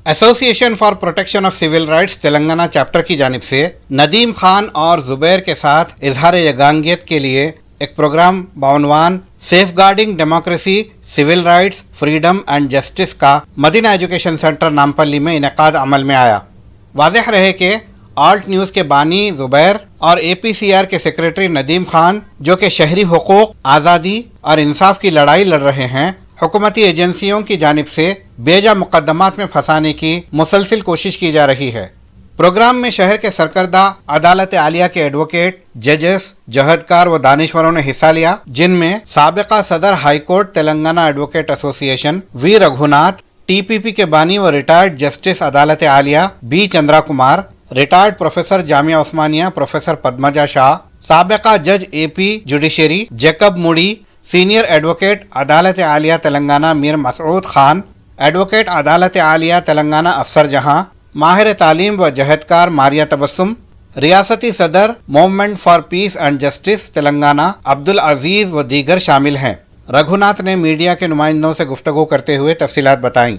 Association for protection of civil rights Telangana chapter की जानिब से नदीम खान और जुबैर के साथ इजहार यगांगियत के लिए एक प्रोग्राम बाउनवान safeguarding democracy civil rights freedom and justice का मदीना एजुकेशन सेंटर नामपल्ली में इनेकाद अमल में आया। वाज़ेह रहे कि आल्ट न्यूज़ के बानी जुबैर और APCR के सेक्रेटरी नदीम खान, जो कि शहरी हुकूक, आज़ादी और इंसाफ की लड़ाई लड़ रहे हैं, हुकूमती एजेंसियों की जानिब से बेजा मुकदमात में फंसाने की मुसलसिल कोशिश की जा रही है। प्रोग्राम में शहर के सरकर्दा अदालत आलिया के एडवोकेट, जजेस, जहदकार व दानिश्वरों ने हिस्सा लिया, जिनमें साबिका सदर high court Telangana advocate association V Raghunath, TPP के बानी व रिटायर्ड जस्टिस अदालत आलिया B Chandra Kumar, retired professor Jamia Osmania professor Padmaja Shah, साबिका जज AP judiciary Jacob Mudi, senior advocate अदालत आलिया तेलंगाना मीर मसऊद खान, एडवोकेट अदालत आलिया तेलंगाना अफसर जहां, माहिर तालीम व जहदकार मारिया तबस्सुम, रियासती सदर movement for peace and justice Telangana Abdul Aziz व दीगर शामिल हैं। रघुनाथ ने मीडिया के नुमाइंदों से गुफ्तगू करते हुए तफसीलात बताईं।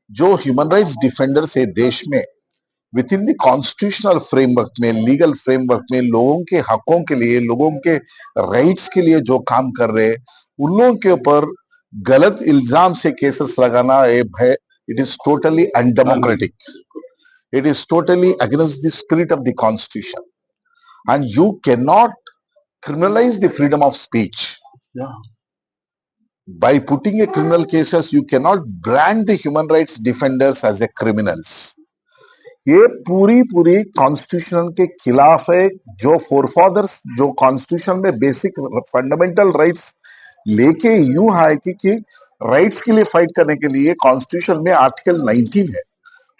जो ह्यूमन राइट्स डिफेंडर्स है देश में, with in the constitutional framework में, लीगल फ्रेमवर्क में लोगों के हकों के लिए, लोगों के राइट्स के लिए जो काम कर रहे हैं, उन लोगों के ऊपर गलत इल्जाम से केसेस लगाना it is totally undemocratic, it is totally against the spirit of the constitution, and you can not criminalize the freedom of speech. By putting a criminal cases, you cannot brand the human rights defenders as a criminals. ये पूरी constitution के खिलाफ है। जो forefathers जो constitution में basic fundamental rights लेके यूं है कि राइट्स के लिए फाइट करने के लिए कॉन्स्टिट्यूशन में आर्टिकल 19 है,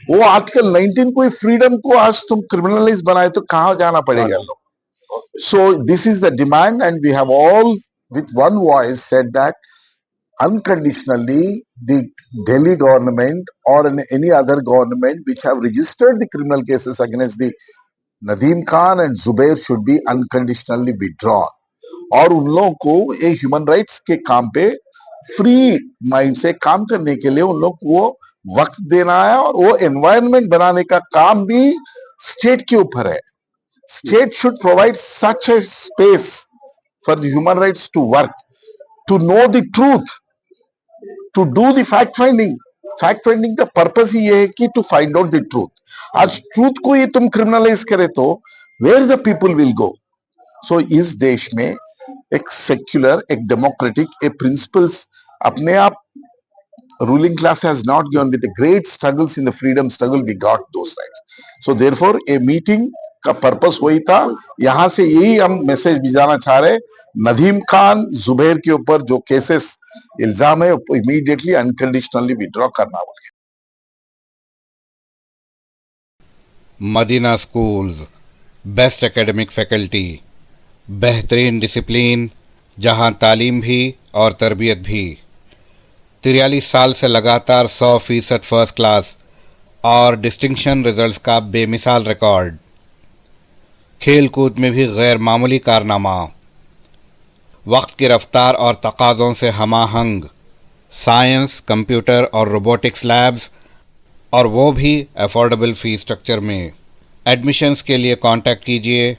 वो आर्टिकल 19 को फ्रीडम को आज तुम क्रिमिनलाइज बनाए तो कहां जाना पड़ेगा लोग। So this is the demand, and we have all with one voice said that unconditionally the Delhi government or any other government which have registered the criminal cases against the Nadeem Khan and Zubair should be unconditionally withdrawn. और उन लोगों को ये human rights के काम पे free mind से काम करने के लिए उन लोग को वो वक्त देना है, और वो एनवायरनमेंट बनाने का काम भी स्टेट के ऊपर है। State should provide such a space for the human rights to work, to know the truth, to do the fact finding. Fact finding का पर्पस ही ये है कि to find out the truth. आज ट्रूथ को ये तुम क्रिमिनलाइज करे तो where the people will go? So इस देश में एक सेक्युलर, एक डेमोक्रेटिक, एक प्रिंसिपल्स अपने आप ruling class has not gone with the great struggles in the freedom struggle, we got those rights. So therefore a meeting का पर्पस वही था। यहां से यही हम मैसेज भिजाना चाह रहे, नदीम खान जुबैर के ऊपर जो केसेस इल्जाम है इमीडिएटली अनकंडीशनली विड्रॉ करना होगा। Madina schools, best academic faculty, बेहतरीन डिसिप्लिन, जहां तालीम भी और तरबियत भी। 43 साल से लगातार 100% फर्स्ट क्लास और डिस्टिंक्शन रिजल्ट्स का बेमिसाल रिकॉर्ड। खेल कूद में भी गैर मामूली कारनामा। वक्त की रफ्तार और तकाज़ों से हमाहंग साइंस, कंप्यूटर और रोबोटिक्स लैब्स, और वो भी अफोर्डेबल फ़ी स्ट्रक्चर में। एडमिशन्स के लिए कांटेक्ट कीजिए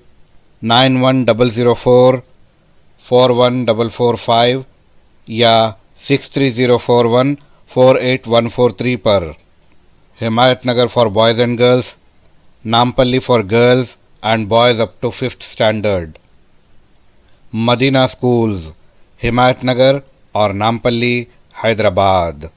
9100441445 या 6304148143 पर। Himayat Nagar for boys and girls, Nampally for girls and boys up to 5th standard. Madina schools, Himayat Nagar और नामपल्ली, हैदराबाद।